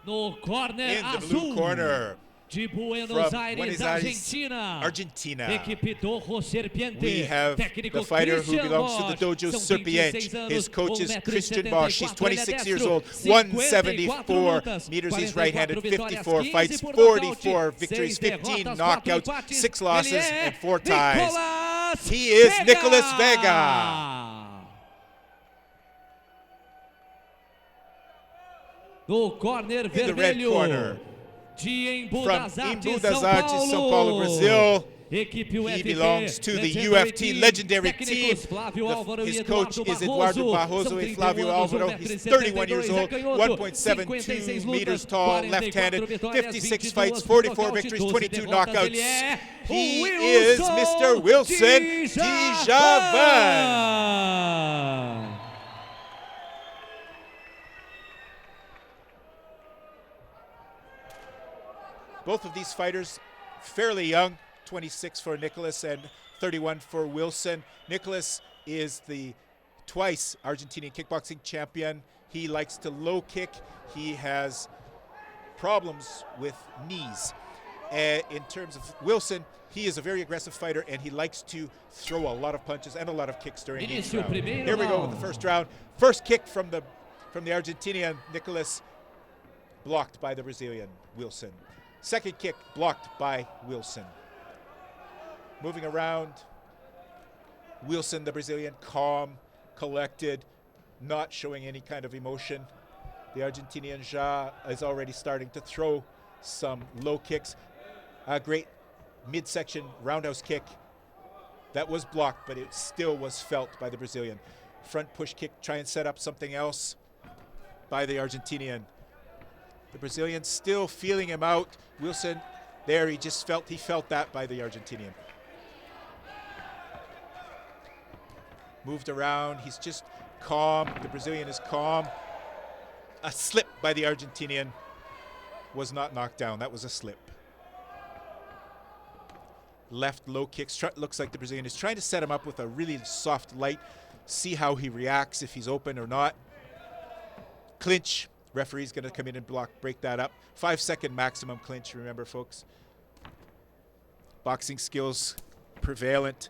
No corner in the azul, blue corner, de Buenos from Aires, Buenos Aires, Argentina. Argentina, Equipe do Serpiente. we have Técnico the fighter who Christian belongs to the Bosch. dojo São Serpiente. 26 anos, His coach is 1,74 Christian Bosch. He's 26 years old, 54 174 lutas, meters. He's 44 right-handed, vitórias, 54 15 fights, por 44 nocaute, victories, 6 15 derrotas, 4 knockouts, empates. 6 losses, Ele é and 4 ties. Nicolas He is Vega. Nicolas Vega. No corner In the red vermelho, corner, de from Embu das Embu Artes, das Artes, São Paulo, Brazil. Equipe He UFT, belongs to the legendary UFT team. legendary team. Técnicos Flávio Álvaro His e coach Eduardo is Eduardo Barroso São and 31 Flávio anos, Álvaro. He's 31 years old, 1.72 meters tall, left-handed, 56 fights, 44 victories, 22 knockouts. He is Mr. Wilson Djavan. Both of these fighters fairly young, 26 for Nicolas and 31 for Wilson. Nicolas is the twice Argentinian kickboxing champion. He likes to low kick. He has problems with knees. In terms of Wilson, he is a very aggressive fighter and he likes to throw a lot of punches and a lot of kicks during each round. Here we go with the first round. First kick from the Argentinian Nicolas, blocked by the Brazilian Wilson. Second kick blocked by Wilson. Moving around, Wilson, the Brazilian, calm, collected, not showing any kind of emotion. The Argentinian Ja is already starting to throw some low kicks. A great midsection roundhouse kick that was blocked, but it still was felt by the Brazilian. Front push kick, try and set up something else by the Argentinian. The Brazilian still feeling him out. Wilson, there he felt that by the Argentinian. Moved around, he's just calm. The Brazilian is calm. A slip by the Argentinian, was not knocked down, that was a slip. Left low kicks, looks like the Brazilian is trying to set him up with a really soft light, see how he reacts, if he's open or not. Clinch. Referee's going to come in and break that up. 5-second maximum clinch, remember, folks. Boxing skills prevalent.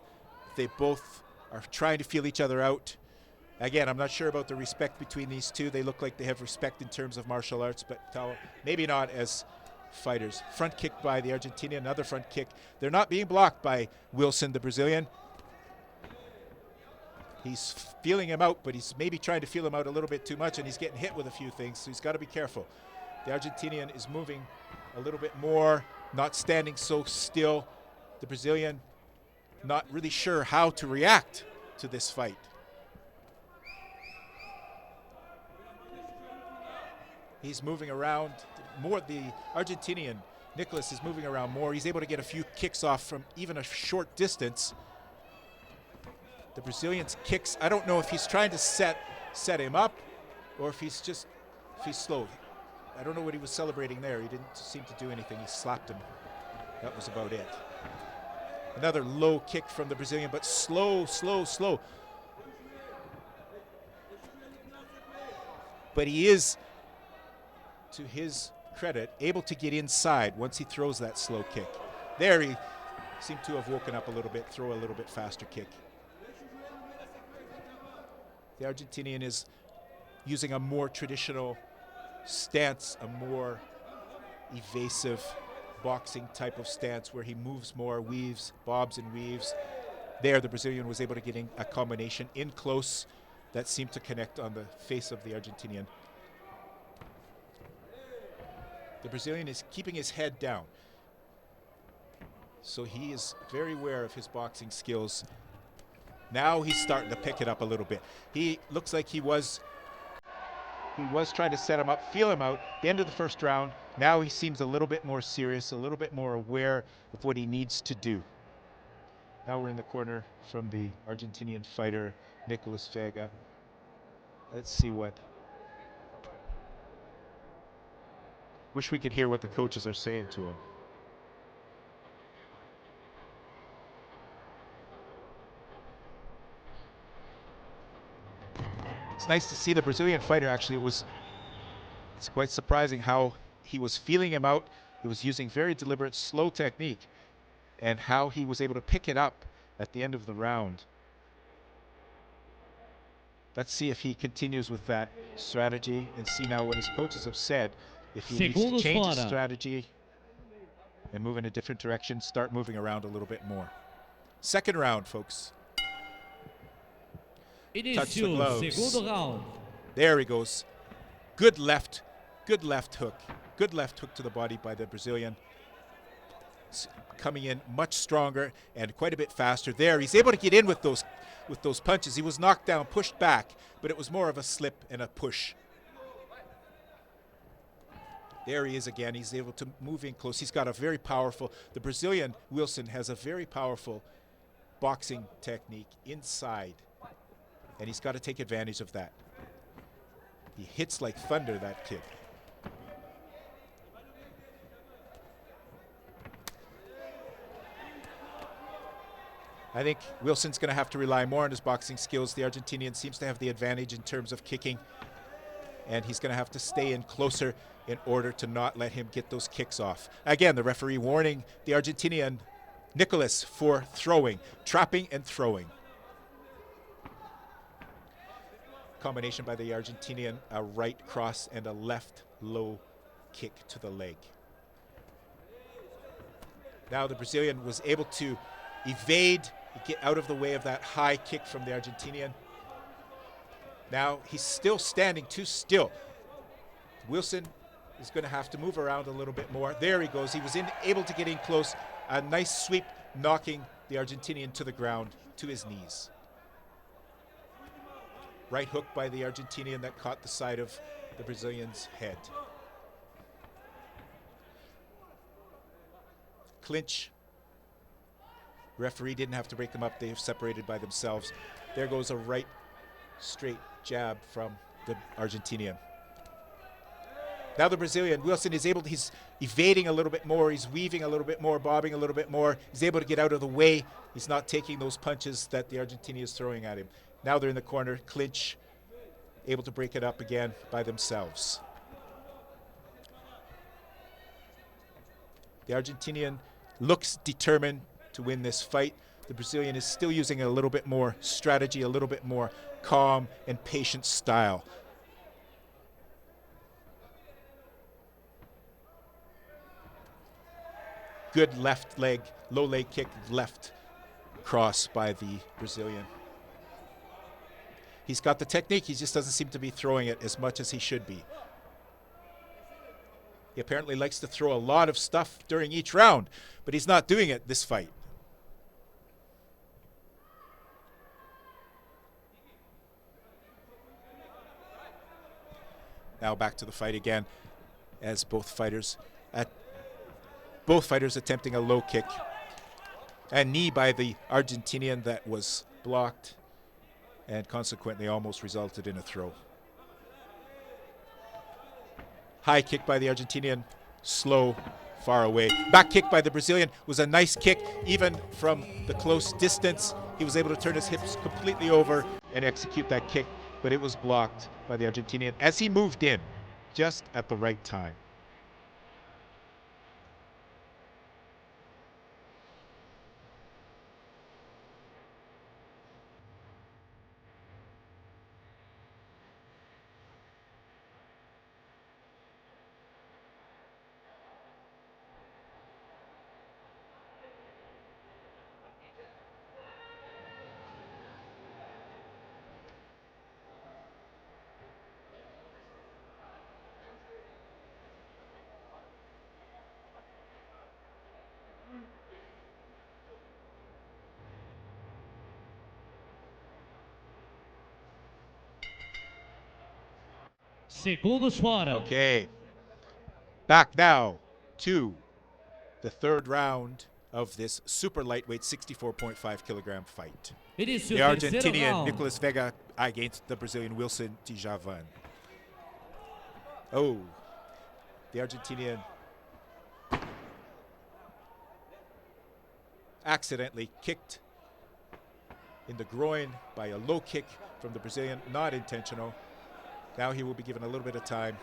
They both are trying to feel each other out. Again, I'm not sure about the respect between these two. They look like they have respect in terms of martial arts, but maybe not as fighters. Front kick by the Argentinian, another front kick. They're not being blocked by Wilson, the Brazilian. He's feeling him out, but he's maybe trying to feel him out a little bit too much, and he's getting hit with a few things, so he's got to be careful. The Argentinian is moving a little bit more, not standing so still. The Brazilian not really sure how to react to this fight. He's moving around more. The Argentinian, Nicolas, is moving around more. He's able to get a few kicks off from even a short distance. The Brazilian's kicks, I don't know if he's trying to set him up or if he's slow. I don't know what he was celebrating there. He didn't seem to do anything. He slapped him. That was about it. Another low kick from the Brazilian, but slow. But he is, to his credit, able to get inside once he throws that slow kick. There he seemed to have woken up a little bit, throw a little bit faster kick. The Argentinian is using a more traditional stance, a more evasive boxing type of stance where he moves more, weaves, bobs and weaves. There, the Brazilian was able to get in a combination in close that seemed to connect on the face of the Argentinian. The Brazilian is keeping his head down, so he is very aware of his boxing skills. Now he's starting to pick it up a little bit. He looks like he was trying to set him up, feel him out. The end of the first round, now he seems a little bit more serious, a little bit more aware of what he needs to do. Now we're in the corner from the Argentinian fighter, Nicolas Vega. Let's see what. Wish we could hear what the coaches are saying to him. It's nice to see the Brazilian fighter. Actually, it's quite surprising how he was feeling him out. He was using very deliberate, slow technique, and how he was able to pick it up at the end of the round. Let's see if he continues with that strategy and see now what his coaches have said. If he needs to Segundos change his fora. strategy and move in a different direction, start moving around a little bit more. Second round, folks. Touch the Início, gloves. segundo round. There he goes. Good left hook. Good left hook to the body by the Brazilian. Coming in much stronger and quite a bit faster. There, he's able to get in with those punches. He was knocked down, pushed back, but it was more of a slip and a push. There he is again. He's able to move in close. He's got a very powerful, the Brazilian Wilson has a very powerful boxing technique inside, and he's got to take advantage of that. He hits like thunder, that kid. I think Wilson's going to have to rely more on his boxing skills. The Argentinian seems to have the advantage in terms of kicking, and he's going to have to stay in closer in order to not let him get those kicks off. Again, the referee warning the Argentinian Nicolas for throwing, trapping and throwing. Combination by the Argentinian, a right cross and a left low kick to the leg. Now the Brazilian was able to evade, get out of the way of that high kick from the Argentinian. Now he's still standing too still. Wilson is going to have to move around a little bit more. There he goes. He was able to get in close. A nice sweep, knocking the Argentinian to the ground, to his knees. Right hook by the Argentinian that caught the side of the Brazilian's head. Clinch. Referee didn't have to break them up. They've separated by themselves. There goes a right straight jab from the Argentinian. Now the Brazilian, Wilson, is able to, he's evading a little bit more. He's weaving a little bit more, bobbing a little bit more. He's able to get out of the way. He's not taking those punches that the Argentinian is throwing at him. Now they're in the corner. Clinch, able to break it up again by themselves. The Argentinian looks determined to win this fight. The Brazilian is still using a little bit more strategy, a little bit more calm and patient style. Good left leg, low leg kick, left cross by the Brazilian. He's got the technique, he just doesn't seem to be throwing it as much as he should be. He apparently likes to throw a lot of stuff during each round, but he's not doing it this fight. Now back to the fight again, as both fighters attempting a low kick. A knee by the Argentinian that was blocked and consequently almost resulted in a throw. High kick by the Argentinian, slow, far away. Back kick by the Brazilian was a nice kick, even from the close distance. He was able to turn his hips completely over and execute that kick, but it was blocked by the Argentinian as he moved in just at the right time. Segundos fora. Okay. Back now to the third round of this super lightweight 64.5 kilogram fight. Início, The terceiro Argentinian round. Nicolas Vega against the Brazilian Wilson Djavan. Oh, the Argentinian accidentally kicked in the groin by a low kick from the Brazilian, not intentional. Now he will be given a little bit of time.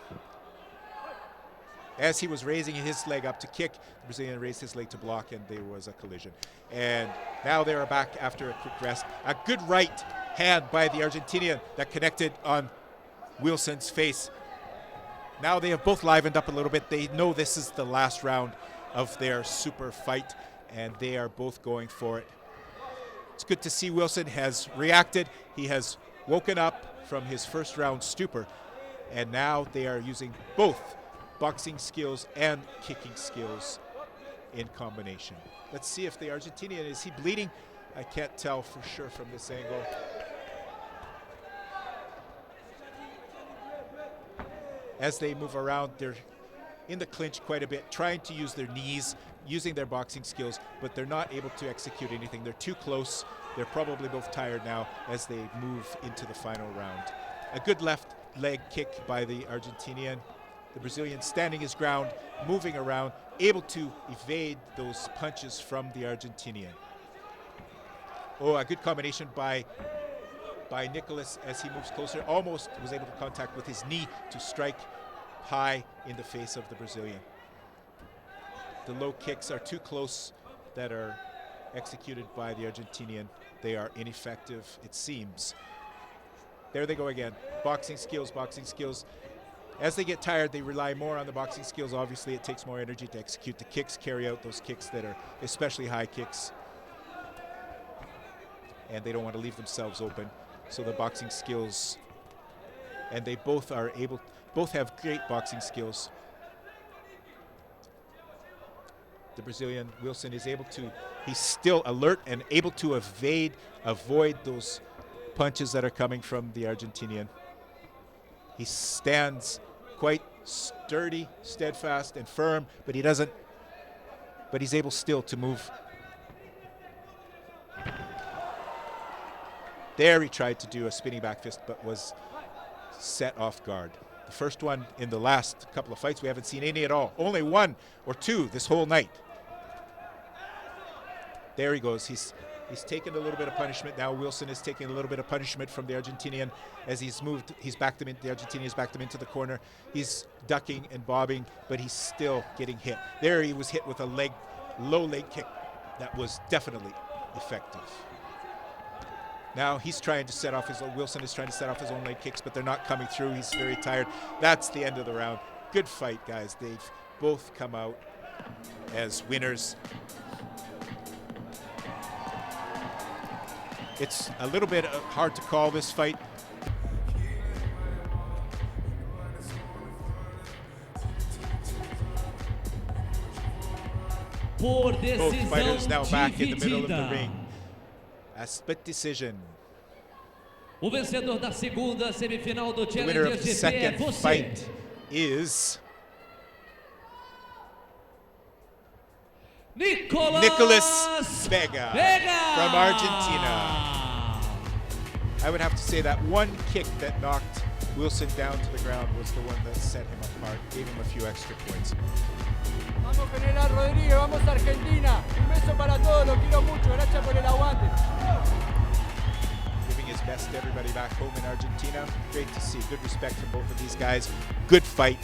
As he was raising his leg up to kick, the Brazilian raised his leg to block, and there was a collision. And now they are back after a quick rest. A good right hand by the Argentinian that connected on Wilson's face. Now they have both livened up a little bit. They know this is the last round of their super fight, and they are both going for it. It's good to see Wilson has reacted. He has woken up from his first round stupor, and now they are using both boxing skills and kicking skills in combination. Let's see if the Argentinian, is he bleeding? I can't tell for sure from this angle. As they move around, they're in the clinch quite a bit, trying to use their knees, using their boxing skills, but they're not able to execute anything. They're too close. They're probably both tired now as they move into the final round. A good left leg kick by the Argentinian. The Brazilian standing his ground, moving around, able to evade those punches from the Argentinian. Oh, a good combination by Nicolas as he moves closer. Almost was able to contact with his knee to strike high in the face of the Brazilian. The low kicks are too close that are executed by the Argentinian. They are ineffective, it seems. There they go again. Boxing skills, boxing skills. As they get tired, they rely more on the boxing skills. Obviously, it takes more energy to execute the kicks, carry out those kicks that are especially high kicks. And they don't want to leave themselves open. So the boxing skills, and they both have great boxing skills. The Brazilian, Wilson, is able to, he's still alert and able to avoid those punches that are coming from the Argentinian. He stands quite sturdy, steadfast, and firm, but he's able still to move. There he tried to do a spinning back fist, but was set off guard. The first one in the last couple of fights, we haven't seen any at all. Only one or two this whole night. There he goes. He's taken a little bit of punishment. Now Wilson is taking a little bit of punishment from the Argentinian as he's moved. He's backed him in. The Argentinian has backed him into the corner. He's ducking and bobbing, but he's still getting hit. There he was hit with a low leg kick that was definitely effective. Now he's trying to set off Wilson is trying to set off his own leg kicks, but they're not coming through. He's very tired. That's the end of the round. Good fight, guys. They've both come out as winners. It's a little bit hard to call this fight. Both fighters now back in the middle of the ring. A split decision. O vencedor da segunda semifinal do The winner of the second fight is Nicolas Vega from Argentina. I would have to say that one kick that knocked Wilson down to the ground was the one that set him apart, gave him a few extra points. Vamos General Rodríguez, vamos Argentina. Un beso para todos, los quiero mucho. Gracias por el aguante. Giving his best to everybody back home in Argentina. Great to see. Good respect from both of these guys. Good fight.